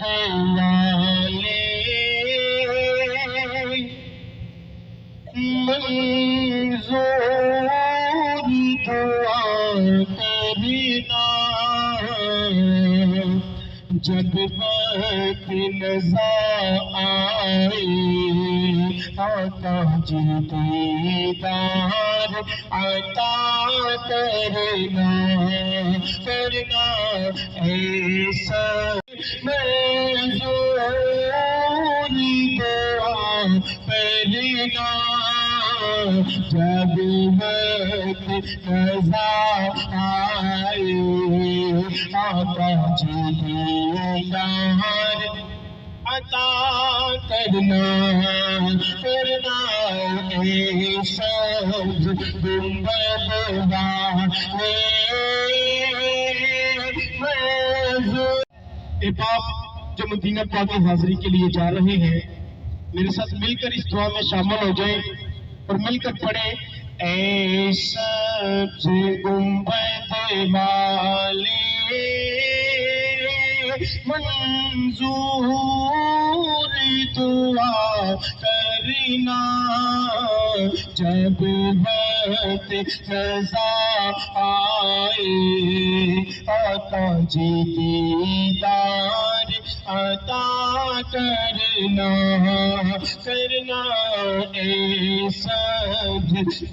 والے منظور دعا کرنا جب وقت نظر آئے آقا جی دیدار عطا کرنا ایسا منظور دعا کرنا جب وقت نظر آئے آقا جی دیدار عطا کرنا اے سبز گنبد والے اے باپ جو مدینہ پاک کی حاضری کے لیے جا رہے ہیں میرے ساتھ مل کر اس دعا میں شامل ہو جائیں اور مل کر پڑھیں اے سبز گنبد والے منظور دعا کرنا جب وقت نظر آئے آقا جی دیدار عطا کرنا اے سبز